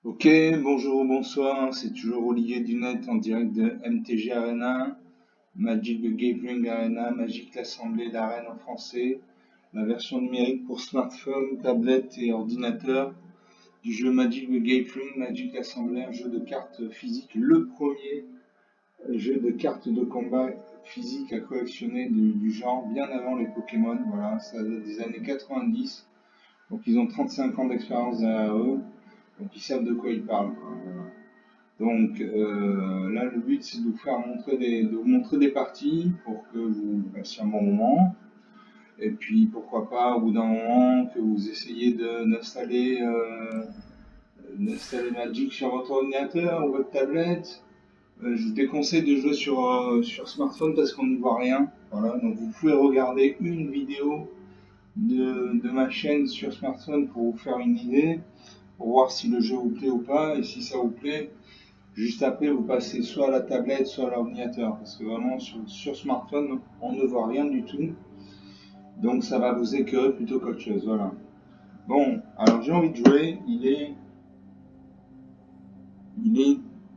Ok, bonjour, bonsoir, c'est toujours Olivier Dunet en direct de MTG Arena, Magic the Gathering Arena, Magic l'Assemblée d'Arène en français, la version numérique pour smartphone, tablette et ordinateur du jeu Magic the Gathering, Magic l'Assemblée, un jeu de cartes physiques, le premier jeu de cartes de combat physique à collectionner du genre, bien avant les Pokémon, voilà, ça date des années 90, donc ils ont 35 ans d'expérience derrière eux. Donc ils savent de quoi ils parlent, quoi. Voilà. Donc là, le but c'est de vous faire montrer des parties pour que vous passiez un bon moment. Et puis pourquoi pas au bout d'un moment que vous essayez d'installer Magic sur votre ordinateur ou votre tablette. Je vous déconseille de jouer sur smartphone parce qu'on n'y voit rien. Voilà, donc vous pouvez regarder une vidéo de ma chaîne sur smartphone pour vous faire une idée, pour voir si le jeu vous plaît ou pas, et si ça vous plaît, juste après vous passez soit à la tablette, soit à l'ordinateur, parce que vraiment sur smartphone, on ne voit rien du tout, donc ça va vous écœurer plutôt qu'autre chose, voilà. Bon, alors j'ai envie de jouer, il est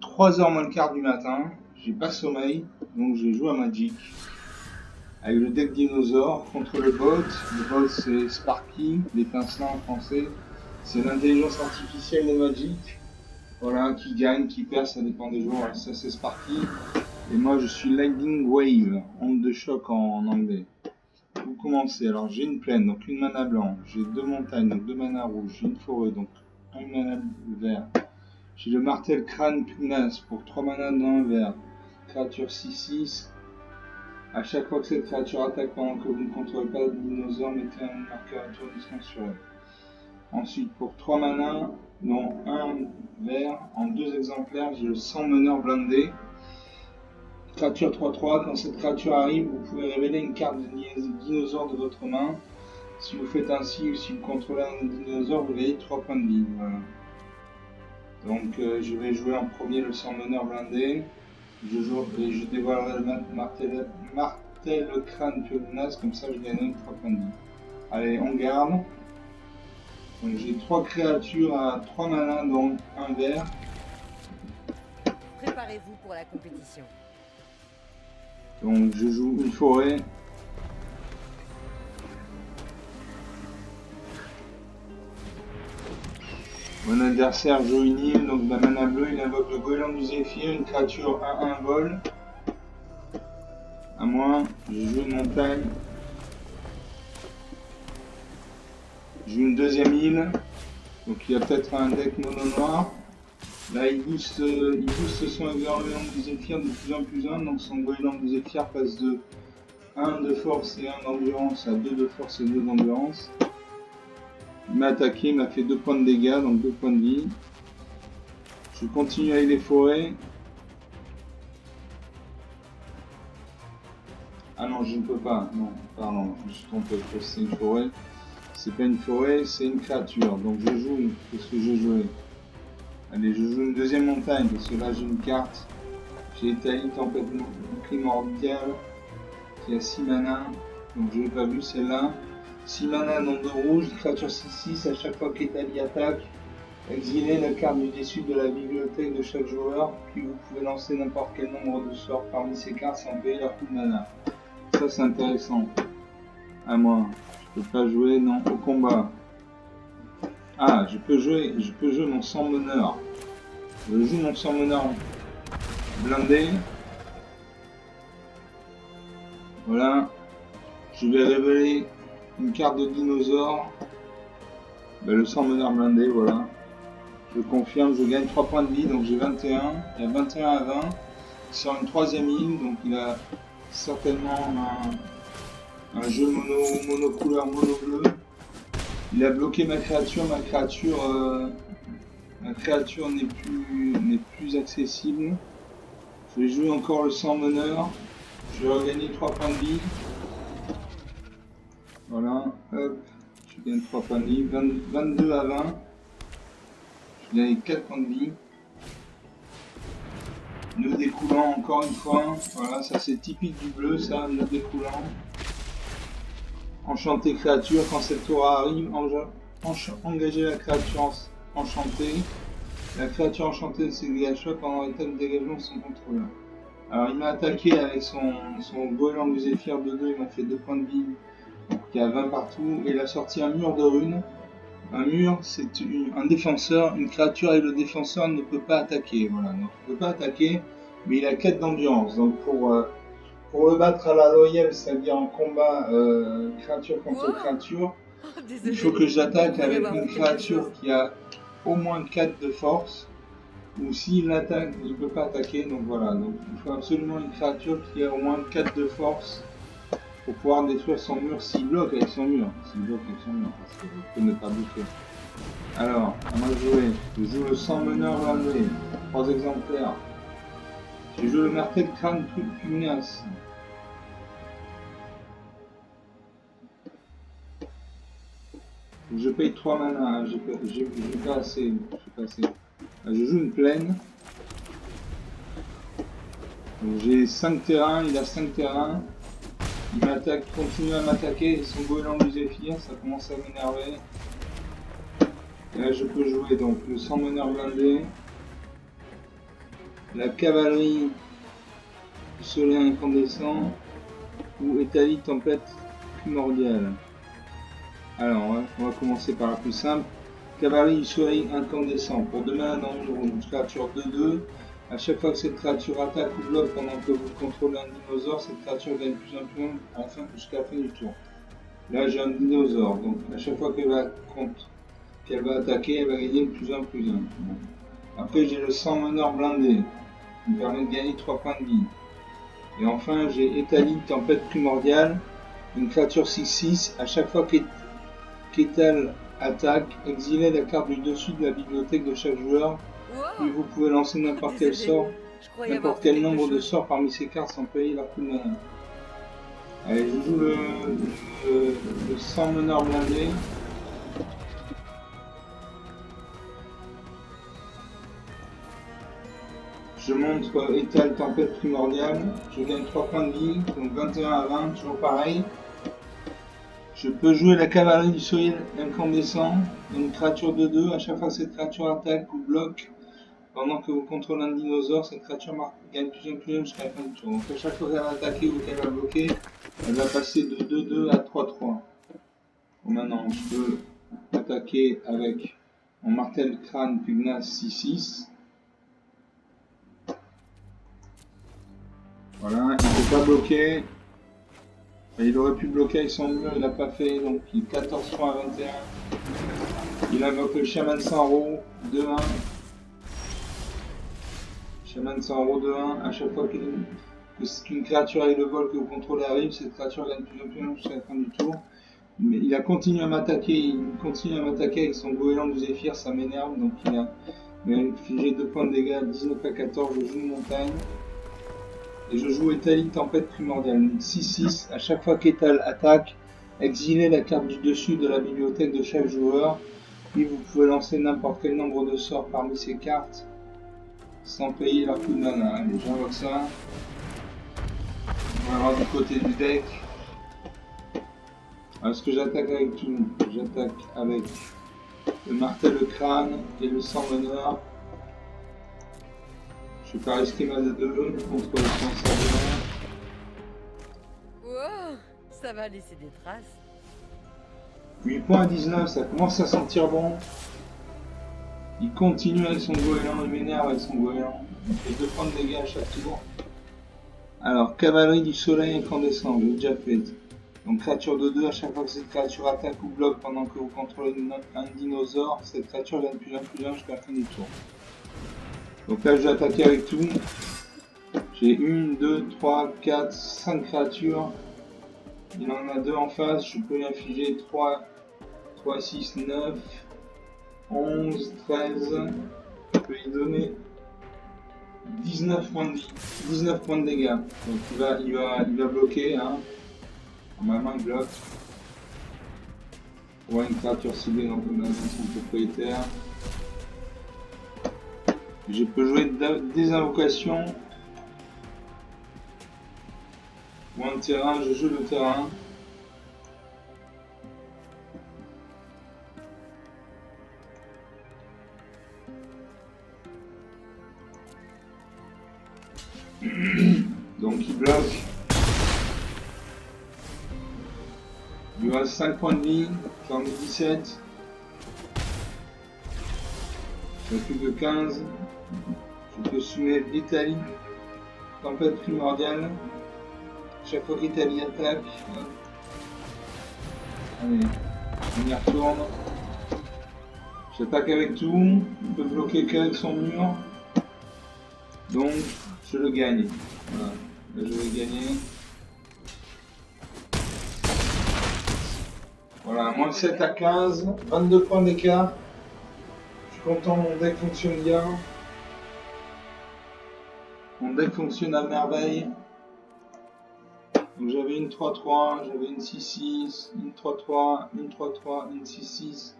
3h moins le quart du matin, j'ai pas sommeil, donc je joue à Magic, avec le deck dinosaure contre le bot. Le bot c'est Sparky, l'étincelant en français, c'est l'intelligence artificielle de Magic. Voilà, qui gagne, qui perd, ça dépend des jours. Alors, ça c'est Sparky. Et moi je suis Lightning Wave, onde de choc en anglais. Vous commencez, alors j'ai une plaine, donc une mana blanc. J'ai deux montagnes, donc deux mana rouge. J'ai une forêt, donc un mana vert. J'ai le martel crâne pugnace pour 3 mana dans un vert. Créature 6/6. À chaque fois que cette créature attaque pendant que vous ne contrôlez pas le dinosaure, mettez un marqueur étourdissement sur elle. Ensuite, pour 3 mana, dont un vert, en 2 exemplaires, j'ai le sang meneur blindé. Créature 3/3, quand cette créature arrive, vous pouvez révéler une carte de dinosaure de votre main. Si vous faites ainsi ou si vous contrôlez un dinosaure, vous gagnez 3 points de vie. Voilà. Donc je vais jouer en premier le sang meneur blindé. Je dévoilerai le martel crâne pugnace, comme ça je gagnerai 3 points de vie. Allez, on garde. Donc j'ai 3 créatures à 3 mana, dont un vert. Préparez-vous pour la compétition. Donc je joue une forêt. Mon adversaire joue une île, donc la mana bleue, il invoque le goéland du Zéphyr, une créature 1/1 vol. À moi, je joue une montagne. Je joue une deuxième île. Donc il y a peut-être un deck mono noir. Là il booste son goéland du Zéphyr de plus 1 plus 1, donc son goéland du Zéphyr passe de 1 de force et 1 d'endurance à 2 de force et 2 d'endurance. Il m'a attaqué, il m'a fait 2 points de dégâts, donc 2 points de vie. Je continue avec les forêts. Ah non, je ne peux pas. Non, pardon, je me suis trompé. C'est une forêt. C'est pas une forêt, c'est une créature. Donc je joue. Qu'est-ce que je joue? Allez, je joue une deuxième montagne parce que là j'ai une carte. J'ai Italie Tempête Primordiale qui a 6 mana. Donc je l'ai pas vu celle-là. 6 mana, nombre de rouge, créature 6/6. À chaque fois qu'Italie attaque, exilez la carte du dessus de la bibliothèque de chaque joueur. Puis vous pouvez lancer n'importe quel nombre de sorts parmi ces cartes sans payer leur coût de mana. Ça c'est intéressant. À moi. Je peux pas jouer, non, au combat. Ah, je peux jouer mon sang meneur. Je joue mon sang meneur blindé. Voilà. Je vais révéler une carte de dinosaure. Ben, le sang meneur blindé, voilà. Je confirme, je gagne 3 points de vie, donc j'ai 21. Il y a 21 à 20. Il sort une troisième île, donc il a certainement un jeu mono couleur, mono bleu. Il a bloqué ma créature n'est plus accessible. Je vais jouer encore le sang meneur. Je vais regagner 3 points de vie. Voilà, hop, je gagne 3 points de vie. 22 à 20. Je gagne 4 points de vie. Nœud découlant encore une fois. Voilà, ça c'est typique du bleu, ça, nœud découlant. Enchanté créature, quand cette tour arrive, engagez la créature enchantée. La créature enchantée se dégage pas pendant l'état de dégagement de son contrôleur. Alors il m'a attaqué avec son goéland du Zéphyr de 2, il m'a fait 2 points de vie, donc il y a 20 partout, et il a sorti un mur de runes. Un mur, c'est un défenseur, une créature et le défenseur ne peut pas attaquer, voilà, donc il ne peut pas attaquer, mais il a 4 d'endurance, donc pour le battre à la loyale, c'est-à-dire en combat créature contre créature, Oh, il faut désolé. que j'attaque Je croyais avec avoir une fait quelque créature chose. qui a au moins 4 de force, ou s'il attaque, il ne peut pas attaquer, donc voilà. Donc il faut absolument une créature qui a au moins 4 de force pour pouvoir détruire son mur s'il bloque avec son mur. S'il bloque avec son mur, parce qu'il peut ne pas bloquer. Alors, à moi de jouer. Je joue le sang meneur blindé, 3 exemplaires. Je joue le martel crâne pugnace. Je paye 3 mana, j'ai pas assez. Je joue une plaine. J'ai 5 terrains, il a 5 terrains. Il m'attaque, continue à m'attaquer, son goéland du Zéphyr, ça commence à m'énerver. Et là je peux jouer donc le sang meneur blindé, la cavalerie du soleil incandescent ou Étalie tempête primordiale. Alors on va commencer par la plus simple. Cavalerie du soleil incandescent. Pour 2 mana dans une créature 2-2. À chaque fois que cette créature attaque ou bloque pendant que vous contrôlez un dinosaure, cette créature gagne plus un point jusqu'à la fin du tour. Là j'ai un dinosaure, donc à chaque fois qu'elle va attaquer, elle va gagner plus 1. Après j'ai le sang meneur blindé, qui me permet de gagner 3 points de vie. Et enfin j'ai Étalie tempête primordiale, une créature 6-6, à chaque fois qu'Étal attaque, exilez la carte du dessus de la bibliothèque de chaque joueur, puis vous pouvez lancer n'importe quel Désolé. sort, Je croyais avoir n'importe fait quel quelque nombre de chose. sorts parmi ces cartes sans payer leur coup de mana. Allez, je joue le sang meneur blindé. Je montre Étal tempête primordiale, je gagne 3 points de vie, donc 21 à 20, toujours pareil. Je peux jouer la cavalerie du soleil incandescent, une créature de 2, à chaque fois que cette créature attaque ou bloque, pendant que vous contrôlez un dinosaure, cette créature gagne plus 1 jusqu'à la fin du tour. Donc à chaque fois qu'elle va attaquer ou qu'elle va bloquer, elle va passer de 2-2 à 3-3. Bon, maintenant, je peux attaquer avec mon martel crâne pugnace 6-6. Voilà, il ne peut pas bloquer. Il aurait pu bloquer avec son mur, il l'a pas fait, donc il 14 points à 21. Il invoque le chaman sans roue 2-1. Chaman sans roue 2-1. À chaque fois qu'une créature avec le vol que vous contrôlez arrive, cette créature gagne plus 1 jusqu'à la fin du tour. Mais il continue à m'attaquer avec son goéland du Zéphyr, ça m'énerve, donc il a infligé 2 points de dégâts, 19 à 14, je joue une montagne. Et je joue Étalie tempête primordiale, 6-6, à chaque fois qu'Étal attaque, exilez la carte du dessus de la bibliothèque de chaque joueur, puis vous pouvez lancer n'importe quel nombre de sorts parmi ces cartes, sans payer leur coup de mana. Allez, j'invoque ça. On va voir du côté du deck. Alors, est-ce que j'attaque avec tout? J'attaque avec le martel le crâne et le sang meneur. Je vais pas risquer ma 2 contre le sang sabrin. Wow, ça va laisser des traces. 8 points à 19, ça commence à sentir bon. Il continue avec son goéland, il m'énerve avec son goéland. Il fait 2 points de dégâts à chaque tour. Alors, cavalerie du soleil incandescent, j'ai déjà fait. Donc, créature de 2, à chaque fois que cette créature attaque ou bloque pendant que vous contrôlez un dinosaure, cette créature gagne plus 1 jusqu'à la fin du tour. Donc là, je vais attaquer avec tout. J'ai 1, 2, 3, 4, 5 créatures. Il en a 2 en face, je peux lui infliger 3, 6, 9, 11, 13. Je peux lui donner 19 points de vie, 19 points de dégâts. Donc il va bloquer, hein. Normalement il bloque. On voit une créature ciblée dans son propriétaire. Je peux jouer des invocations. Ou un terrain, je joue le terrain. Donc il bloque. Il lui reste 5 points de vie, j'en ai 17. J'ai plus que 15. Je peux soumettre l'Italie. Tempête primordiale. Chaque fois qu'Italie attaque. Allez, on y retourne. J'attaque avec tout. Il peut bloquer qu'avec son mur. Donc, je le gagne. Voilà. Là, je vais gagner. Voilà, moins 7 à 15. 22 points d'écart. Je suis content, mon deck fonctionne bien. Mon deck fonctionne à merveille. Donc j'avais une 3-3, j'avais une 6-6, une 3-3, une 3-3, une 6-6.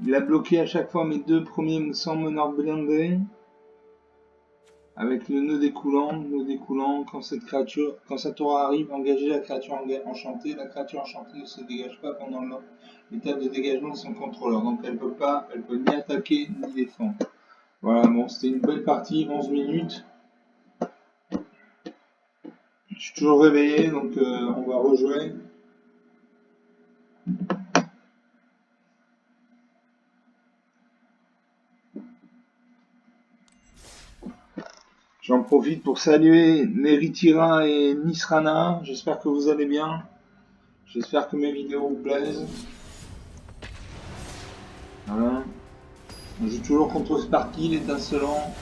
Il a bloqué à chaque fois mes deux premiers sans meneur blindé. Avec le nœud découlant, quand cette créature, quand sa tour arrive, engagez la créature enchantée. La créature enchantée ne se dégage pas pendant l'étape de dégagement de son contrôleur. Donc elle peut ni attaquer ni défendre. Voilà, bon, c'était une belle partie, 11 minutes. Je suis toujours réveillé, donc on va rejouer. J'en profite pour saluer Neritira et Nisrana. J'espère que vous allez bien. J'espère que mes vidéos vous plaisent. Voilà. On joue toujours contre Sparky, l'étincelant.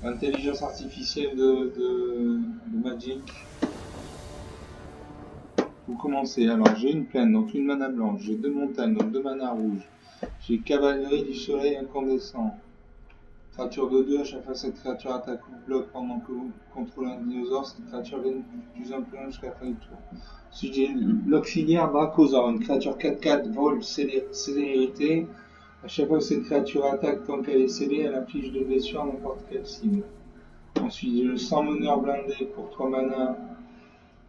Intelligence artificielle de Magic. Vous commencez. Alors j'ai une plaine, donc une mana blanche. J'ai deux montagnes, donc deux mana rouges. J'ai cavalerie du soleil incandescent. Créature de 2, à chaque fois cette créature attaque ou bloque pendant que vous contrôlez un dinosaure, cette créature gagne plus un plus un jusqu'à la fin du tour. Ensuite j'ai l'auxiliaire Dracosaur, une créature 4-4, vol, célérité. À chaque fois que cette créature attaque tant qu'elle est scellée, elle inflige de blessures à n'importe quelle cible. Ensuite j'ai le sans meneur blindé pour 3 mana,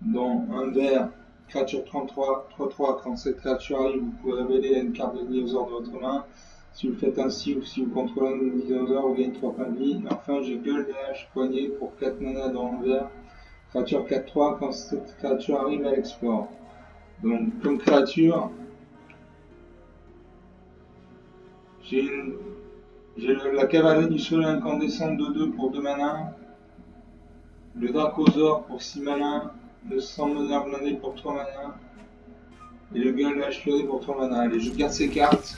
dans un vert, créature 33, 3-3, quand cette créature arrive, vous pouvez révéler une carte de dinosaure de votre main. Si vous le faites ainsi ou si vous contrôlez un dinosaure, vous gagnez 3 points de vie. Enfin, j'ai gueule de hache poignée pour 4 mana dans le vert. Créature 4-3, quand cette créature arrive, elle explore. Donc, comme créature, j'ai la cavalerie du soleil incandescent de 2 pour 2 mana. Le Dracosaur pour 6 mana. Le sang meneur blindé pour 3 mana. Et le gueule de hache fleurie pour 3 mana. Allez, je garde ces cartes.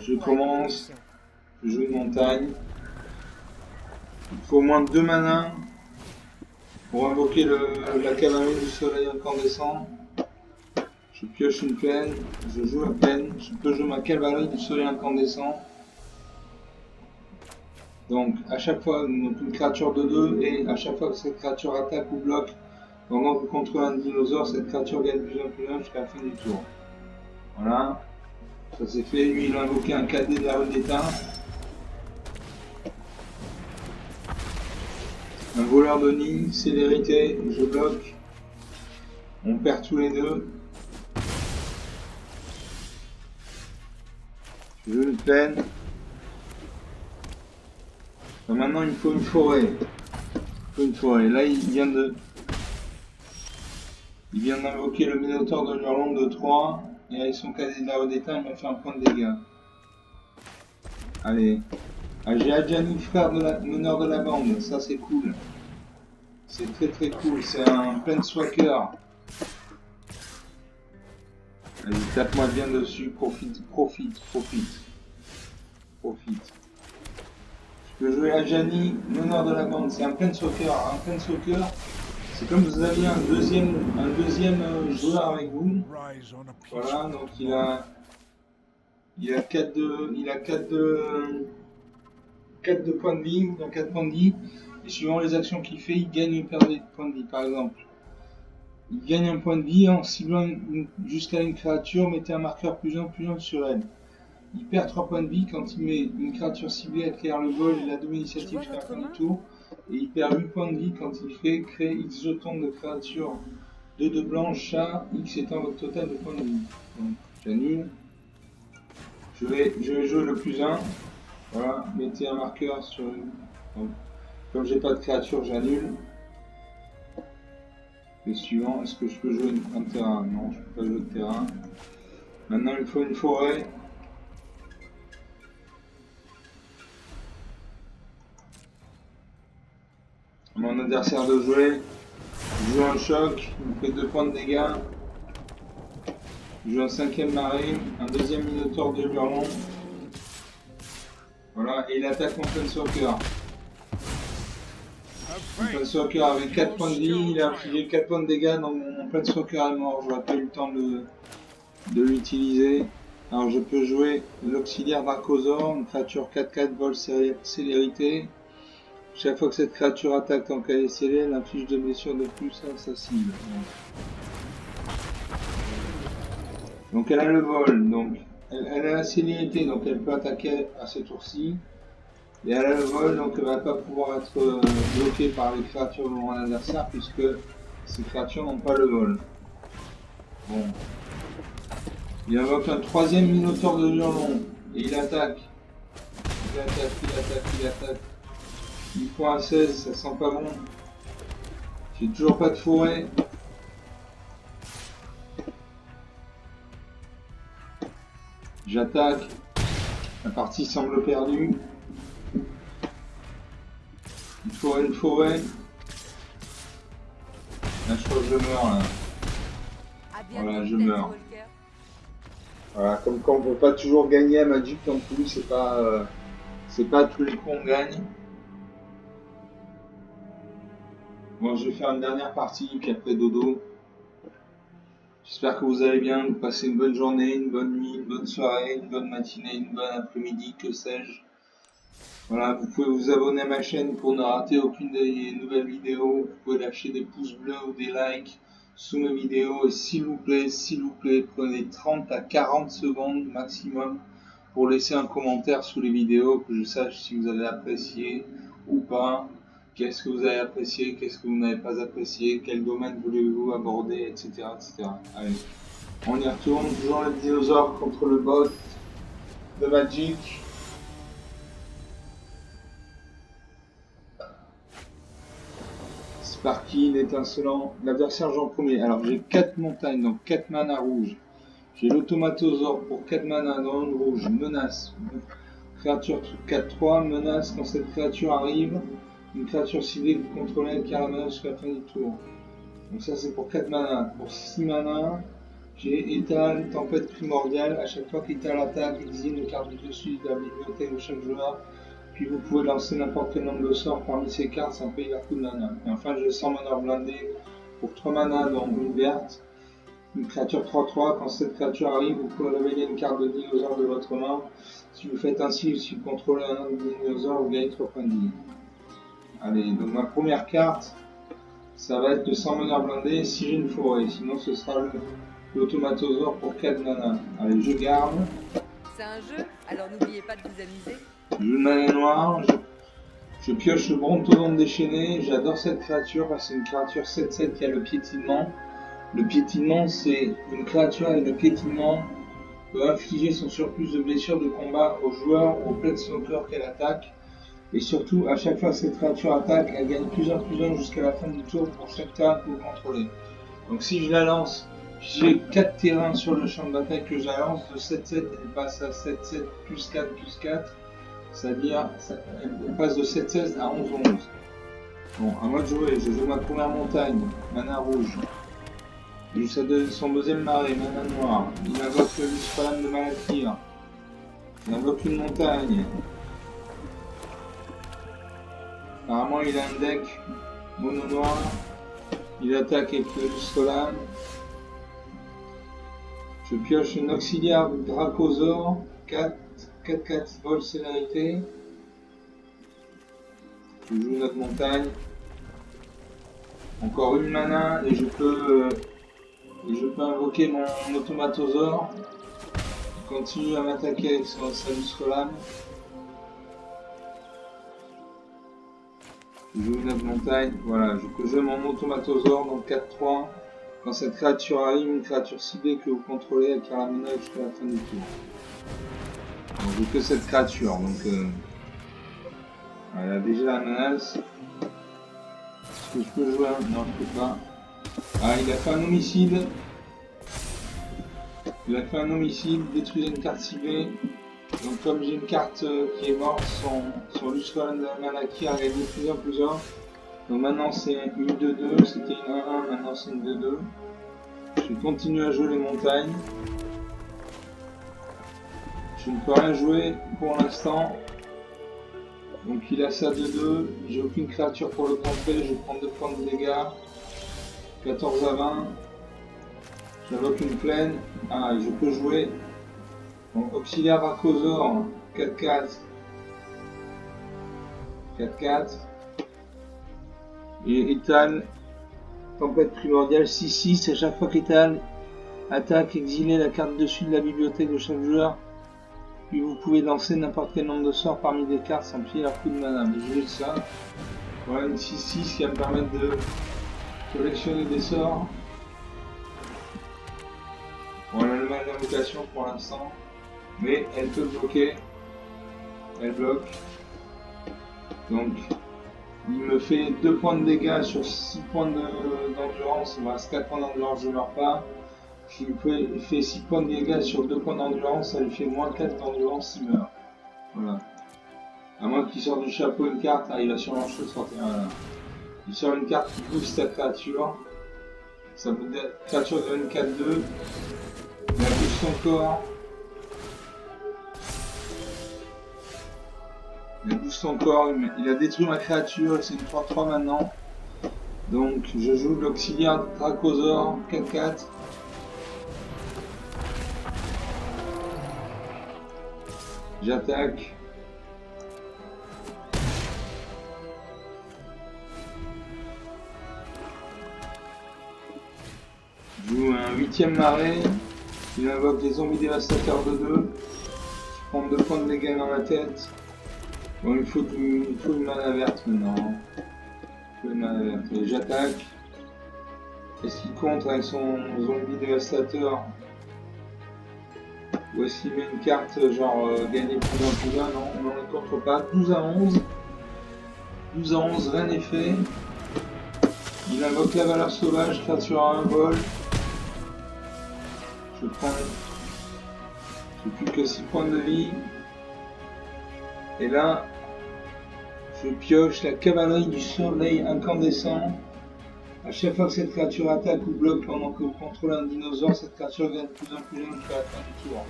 Je commence, je joue une montagne. Il faut au moins 2 mana pour invoquer la cavalerie du soleil incandescent. Je pioche une plaine, je joue la plaine, je peux jouer ma cavalerie du soleil incandescent. Donc à chaque fois, une créature de 2 et à chaque fois que cette créature attaque ou bloque, pendant que vous contrôlez un dinosaure, cette créature gagne plus un jusqu'à la fin du tour. Voilà. Ça c'est fait, lui il a invoqué un 4D de la rue d'état. Un voleur de nid, célérité, je bloque. On perd tous les deux. Je joue une plaine. Donc maintenant il me faut une forêt. Là il vient d'invoquer le Minotaure de l'Hurlande de 3. Et avec son cadet de la rue d'état, il m'a fait un point de dégâts. Allez. Ah, j'ai Adjani, frère de meneur de la bande, ça c'est cool. C'est très cool, c'est un Planeswalker. Allez, tape-moi bien dessus, profite. Je peux jouer Adjani, meneur de la bande, c'est un Planeswalker. Un Planeswalker, c'est comme si vous aviez un deuxième joueur avec vous. Voilà, donc il a 4 de points de vie, il a 4 points de vie, et suivant les actions qu'il fait, il gagne ou perd des points de vie. Par exemple, il gagne un point de vie en ciblant jusqu'à une créature, mettez un marqueur +1/+1 sur elle. Il perd 3 points de vie quand il met une créature ciblée à acquérir le vol et la double initiative jusqu'à la fin du tour, et il perd 8 points de vie quand il fait créer X jetons de créatures de blanche, chat, X étant votre total de points de vie. Donc j'annule. Je vais jouer le +1. Voilà, mettez un marqueur sur une. Donc, Comme j'ai pas de créature, j'annule. Le suivant, est-ce que je peux jouer un terrain? Non, je peux pas jouer de terrain. Maintenant, il me faut une forêt. Mon adversaire de jouer. Je joue un choc, il me fait 2 points de dégâts. Je joue un 5ème marée, un 2ème minotaure de hurlon. Voilà, et il attaque mon Planeswalker. Mon Planeswalker avec 4 points de vie, il a infligé 4 points de dégâts, donc mon Planeswalker est mort. J'aurais pas eu le temps de l'utiliser. Alors je peux jouer l'auxiliaire Dracosaur, une créature 4/4 vol célérité. Chaque fois que cette créature attaque tant qu'elle est scellée, elle inflige 2 blessures de plus à sa cible. Donc elle a le vol, donc elle a la célérité, donc elle peut attaquer à ce tour-ci. Et elle a le vol, donc elle va pas pouvoir être bloquée par les créatures de mon adversaire puisque ces créatures n'ont pas le vol. Bon. Il invoque un 3ème minotaure de hurlon et il attaque. Il attaque, il attaque, il attaque. Il faut un 16, ça sent pas bon. J'ai toujours pas de forêt. J'attaque. La partie semble perdue. Il faut une forêt. Là, je crois que je meurs là. Voilà, je meurs. Voilà, comme quand on peut pas toujours gagner à Magic non plus, c'est pas tous les coups on gagne. Bon, je vais faire une dernière partie, puis après dodo. J'espère que vous allez bien, que vous passez une bonne journée, une bonne nuit, une bonne soirée, une bonne matinée, une bonne après-midi, que sais-je. Voilà, vous pouvez vous abonner à ma chaîne pour ne rater aucune des nouvelles vidéos. Vous pouvez lâcher des pouces bleus ou des likes sous mes vidéos. Et s'il vous plaît, prenez 30 à 40 secondes maximum pour laisser un commentaire sous les vidéos, que je sache si vous avez apprécié ou pas. Qu'est-ce que vous avez apprécié, qu'est-ce que vous n'avez pas apprécié, quel domaine voulez-vous aborder, etc., etc. Allez, on y retourne. Toujours le dinosaure contre le bot de Magic. Sparky, l'étincelant, l'adversaire joue en premier. Alors j'ai 4 montagnes, donc 4 mana rouges. J'ai l'automatosaure pour 4 mana dans le rouge, menace. Créature 4-3, menace quand cette créature arrive. Une créature ciblée que vous contrôlez avec la menace jusqu'à la fin du tour. Donc ça c'est pour 4 mana. Pour 6 mana, j'ai Étal, tempête primordiale. À chaque fois qu'Étal attaque, il désigne une carte du dessus de la bibliothèque de chaque joueur. Puis vous pouvez lancer n'importe quel nombre de sorts parmi ces cartes sans payer leur coût de mana. Et enfin j'ai 100 meneurs blindés pour 3 mana dans une verte. Une créature 3-3, quand cette créature arrive, vous pouvez révéler une carte de dinosaure de votre main. Si vous faites ainsi ou si vous contrôlez un autre dinosaure, vous gagnez 3 points de vie. Allez, donc ma première carte, ça va être le 100 meneurs blindés si j'ai une forêt. Sinon ce sera l'automatosaure pour 4 mana. Allez, je garde. C'est un jeu, alors n'oubliez pas de vous amuser. Je joue une mana noire, je pioche le Brontodonte déchaîné. J'adore cette créature parce que c'est une créature 7-7 qui a le piétinement. Le piétinement, c'est une créature avec le piétinement peut infliger son surplus de blessures de combat au joueur ou au planeswalker qu'elle attaque. Et surtout, à chaque fois que cette créature attaque, elle gagne +1/+1 jusqu'à la fin du tour pour chaque terrain que vous contrôlez. Donc si je la lance, j'ai 4 terrains sur le champ de bataille que je la lance, de 7-7, elle passe à 7-7 +4/+4. C'est-à-dire, elle passe de 7-16 à 11-11. Bon, à moi de jouer, je joue ma première montagne, mana rouge. Il joue son deuxième marée, mana noire. Il invoque le Luspalame de Malakir. Il invoque une montagne. Apparemment, il a un deck mono noir. Il attaque avec le Luspalame. Je pioche une auxiliaire de Dracosaur. 4/4 vol célérité. Je joue notre montagne. Encore une mana et je peux invoquer mon automatosaure. Il continue à m'attaquer avec sa Luspalame. Je joue une autre montagne. Voilà, je peux jouer mon automatosaure donc 4-3. Quand cette créature arrive, une créature ciblée que vous contrôlez acquiert la menace jusqu'à la fin du tour. Donc j'ai que cette créature, donc Voilà, déjà la menace. Est-ce que je peux jouer un... Non, je peux pas. Ah, il a fait un homicide. Il a fait un homicide, détruisait une carte ciblée. Donc comme j'ai une carte qui est morte, son Luskan Malaki a gagné plusieurs. Donc maintenant c'est une 2-2, c'était une 1-1, maintenant c'est une 2-2. Je continue à jouer les montagnes. Je ne peux rien jouer pour l'instant. Donc il a ça 2-2, j'ai aucune créature pour le contrer, je prends 2 points de dégâts. 14 à 20. J'invoque une plaine. Ah, je peux jouer. Donc, auxiliaire Archosaur, 4-4. 4-4. Et Ethan, tempête primordiale, 6-6. Et chaque fois qu'Ethan attaque, exilez la carte dessus de la bibliothèque de chaque joueur. Puis vous pouvez lancer n'importe quel nombre de sorts parmi des cartes sans pied leur coup de mana. Mais je vais ça. Voilà une 6-6 qui va me permettre de collectionner des sorts. Voilà le mal d'invocation pour l'instant. Mais elle peut bloquer. Elle bloque. Donc il me fait 2 points de dégâts sur 6 points d'endurance. Il me reste 4 points d'endurance, je ne meurs pas. S'il fait 6 points de dégâts sur 2 points d'endurance, ça lui fait moins 4 d'endurance s'il meurt. Voilà. À moins qu'il sorte du chapeau une carte. Ah, il a sûrement sortir. Voilà. Il sort une carte qui booste ta créature. Ça vous donne créature de 4-2. Il a boost son corps. Il bouge son corps, il a détruit ma créature, c'est une 3-3 maintenant. Donc je joue l'auxiliaire Dracosaur, 4-4. J'attaque. Je joue un 8ème marée. Il invoque les zombies dévastateurs de 2. Je prends 2 points de dégâts dans la tête. Bon, il faut une mana verte maintenant. Il faut une mana verte. Et j'attaque. Est-ce qu'il compte avec son zombie dévastateur? Ou est-ce qu'il met une carte genre gagner plus un? Non, on ne compte pas. 12 à 11. 12 à 11, rien n'est fait. Il invoque la valeur sauvage, créature à 1 vol. Je prends. J'ai plus que 6 points de vie. Et là, je pioche la cavalerie du soleil incandescent. À chaque fois que cette créature attaque ou bloque pendant que vous contrôlez un dinosaure, cette créature devient de plus en plus jeune jusqu'à la fin du tour.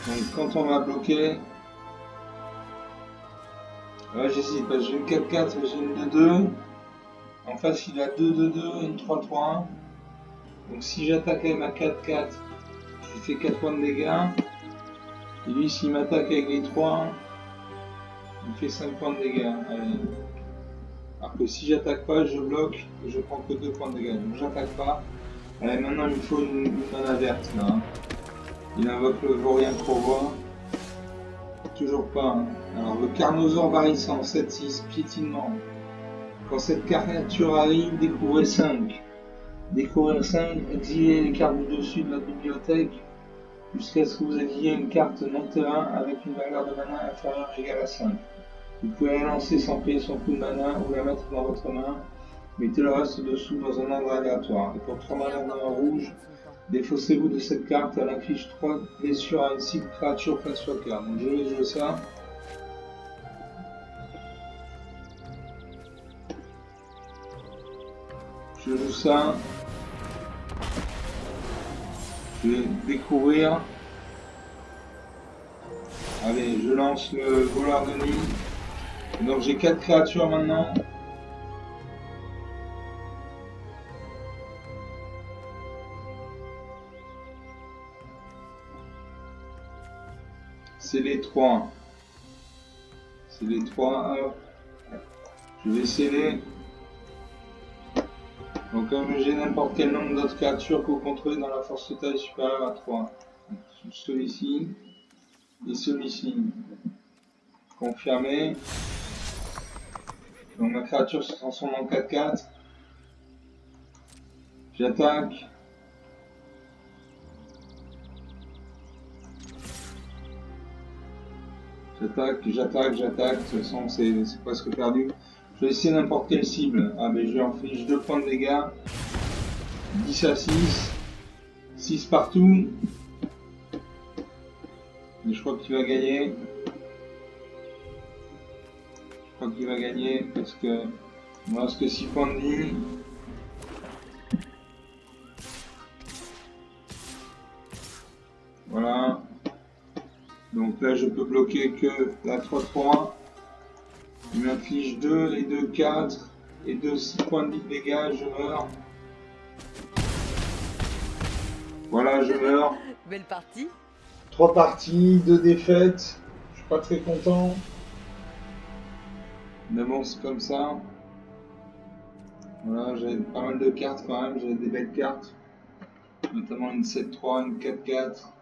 Donc quand on va bloquer, ouais, j'hésite parce que j'ai une 4-4, j'ai une 2-2. En face il a 2-2-2 et une 3-3-1. Donc si j'attaque avec ma 4-4, je lui fais 4 points de dégâts. Et lui s'il m'attaque avec les 3, il fait 5 points de dégâts. Allez. Alors que si j'attaque pas, je bloque et je prends que 2 points de dégâts. Donc j'attaque pas. Allez, maintenant il me faut une mana verte là. Il invoque le vaurien crowboy. Toujours pas. Hein. Alors le carnosaure varissant, 7-6, piétinement. Quand cette créature arrive, découvrez 5. Découvrir 5, exilez les cartes du dessus de la bibliothèque jusqu'à ce que vous exiliez une carte non-terrain avec une valeur de mana inférieure ou égale à 5. Vous pouvez la lancer sans payer son coup de mana ou la mettre dans votre main. Mettez le reste dessous dans un ordre aléatoire. Et pour 3 mana dans un rouge, défaussez-vous de cette carte, elle inflige 3 blessures à une cible créature planeswalker. Donc je vais jouer ça. Je joue ça. Je vais découvrir. Allez, je lance le voleur de nuit. Donc j'ai 4 créatures maintenant. C'est les 3. C'est les 3. Je vais sceller. Donc comme j'ai n'importe quel nombre d'autres créatures que vous contrôlez dans la force totale supérieure à 3. Celui-ci et celui-ci. Confirmé. Donc ma créature se transforme en 4-4. J'attaque. J'attaque. De toute façon, c'est presque perdu. Je vais essayer n'importe quelle cible. Ah, mais je lui inflige 2 points de dégâts. 10 à 6. 6 partout. Mais je crois qu'il va gagner. Parce que il me reste que 6 points de vie. Voilà. Donc là, je peux bloquer que la 3-3. Il m'inflige 2 et 2, 4 et 2, 6 points de vie de dégâts. Je meurs. Voilà, je meurs. Belle partie. 3 parties, 2 défaites. Je suis pas très content. Mais bon, c'est comme ça. Voilà, j'avais pas mal de cartes quand même. J'avais des belles cartes. Notamment une 7-3, une 4-4.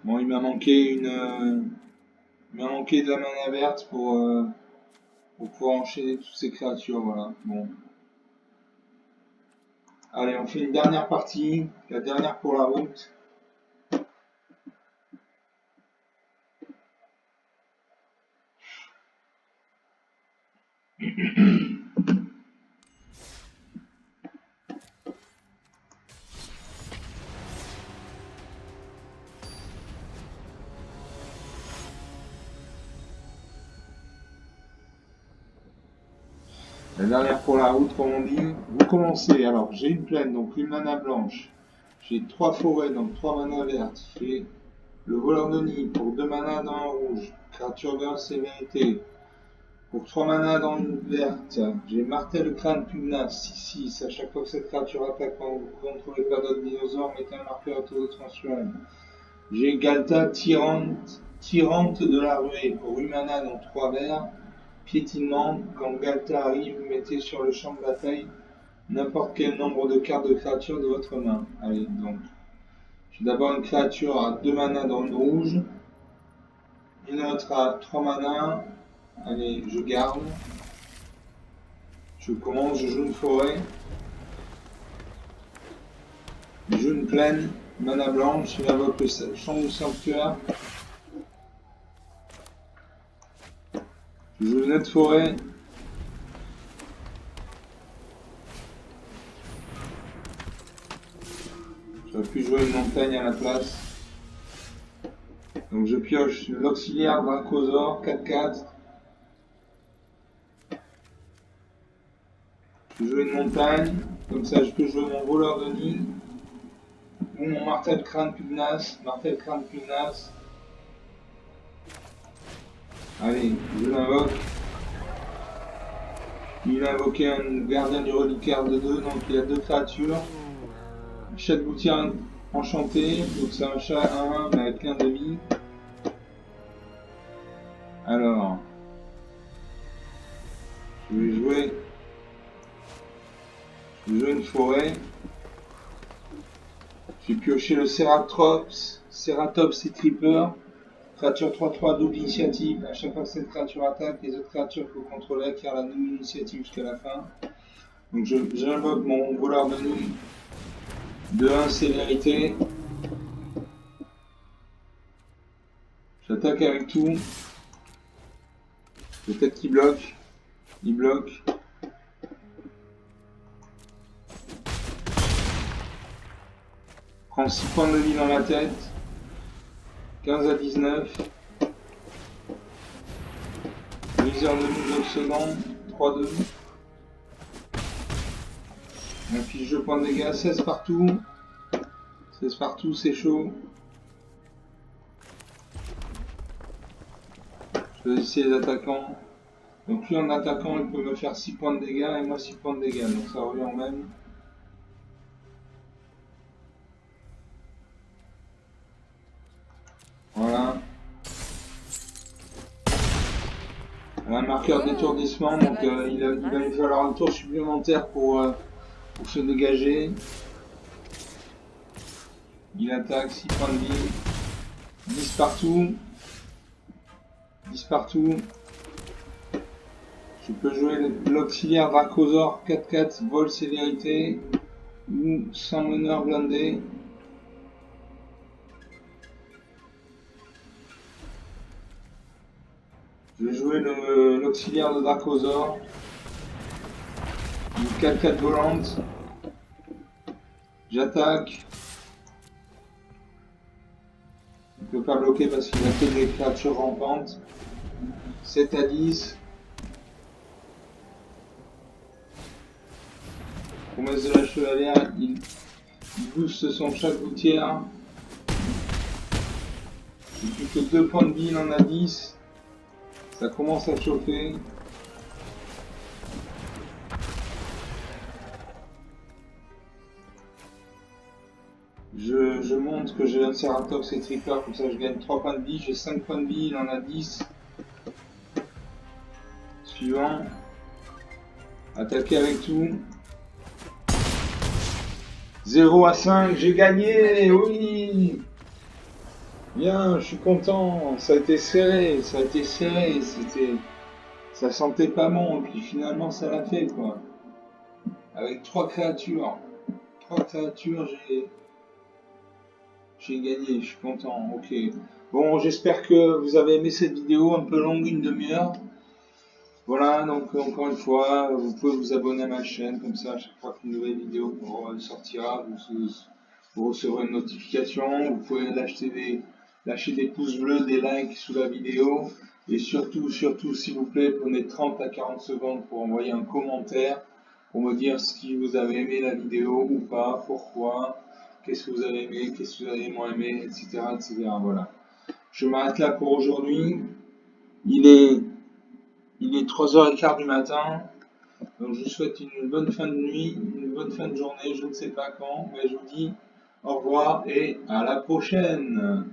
Bon, il m'a manqué de la mana verte pour pouvoir enchaîner toutes ces créatures, voilà. Bon. Allez, on fait une dernière partie, la dernière pour la route. La dernière pour la route, comme on dit. Vous commencez. Alors, j'ai une plaine, donc une mana blanche. J'ai 3 forêts, donc 3 mana vertes. J'ai le voleur de nid pour 2 mana dans un rouge. Créature de sévérité. Pour 3 mana dans une verte, j'ai martel crâne pugnace 6-6. À chaque fois que cette créature attaque quand vous contrôlez pas d'autres dinosaures, mettez un marqueur auto-transféré. J'ai Galta Tyrante de la ruée pour 8 mana dans 3 verts. Piétinement, quand Galta arrive, vous mettez sur le champ de bataille n'importe quel nombre de cartes de créatures de votre main. Allez, donc. J'ai d'abord une créature à 2 mana dans le rouge. Une autre à 3 mana. Allez, je garde. Je commence, je joue une forêt. Je joue une plaine, mana blanche, il invoque le champ du sanctuaire. Je joue une autre forêt. J'aurais pu jouer une montagne à la place. Donc je pioche l'auxiliaire Dracosaure, 4-4. Je joue une montagne, comme ça je peux jouer mon voleur de nid. Ou mon martel crâne pugnace, Allez, je l'invoque. Il a invoqué un gardien du reliquaire de 2, donc il y a 2 créatures. Chat de gouttière enchanté, donc c'est un chat 1 mais avec plein de vie. Alors, je vais jouer une forêt. J'ai pioché le Ceratops et Tripper. Créature 3-3 double initiative. À chaque fois que cette créature attaque, les autres créatures que vous contrôlez acquièrent la double initiative jusqu'à la fin. Donc j'invoque mon voleur de nuit de 1 sévérité. J'attaque avec tout. Peut-être qu'il bloque. Il bloque. Prends 6 points de vie dans la tête. 15 à 19. Viseur de nous secondes. 3-2. On affiche 2 points de dégâts. 16 partout. 16 partout, c'est chaud. Choisissez les attaquants. Donc lui en attaquant, il peut me faire 6 points de dégâts et moi 6 points de dégâts. Donc ça revient au même. Voilà. Un marqueur d'étourdissement, donc il va lui falloir un tour supplémentaire pour se dégager. Il attaque, 6 points de vie. 10 partout. 10 partout. Je peux jouer l'auxiliaire Dracosaure 4-4, vol sévérité. Ou sans meneur blindé. Je vais jouer l'auxiliaire de Dracosaur. Une 4-4 volante. J'attaque. Il ne peut pas bloquer parce qu'il a que des créatures rampantes. 7 à 10. Promesse de la chevalière, il booste son chat gouttière. J'ai plus que 2 points de vie, il en a 10. Ça commence à chauffer. Je montre que j'ai un Ceratops et Tricker, comme ça je gagne 3 points de vie. J'ai 5 points de vie, il en a 10. Suivant. Attaquer avec tout. 0 à 5, j'ai gagné, oui. Bien, je suis content. Ça a été serré, ça sentait pas bon, puis finalement ça l'a fait quoi. Avec 3 créatures, j'ai gagné, je suis content. Ok. Bon, j'espère que vous avez aimé cette vidéo un peu longue, une demi-heure. Voilà, donc encore une fois, vous pouvez vous abonner à ma chaîne, comme ça à chaque fois qu'une nouvelle vidéo sortira, vous recevrez une notification. Vous pouvez lâcher des pouces bleus, des likes sous la vidéo. Et surtout, s'il vous plaît, prenez 30 à 40 secondes pour envoyer un commentaire, pour me dire si vous avez aimé la vidéo ou pas, pourquoi, qu'est-ce que vous avez aimé, qu'est-ce que vous avez moins aimé, etc., etc. Voilà. Je m'arrête là pour aujourd'hui. Il est 3h15 du matin. Donc je vous souhaite une bonne fin de nuit, une bonne fin de journée, je ne sais pas quand, mais je vous dis au revoir et à la prochaine.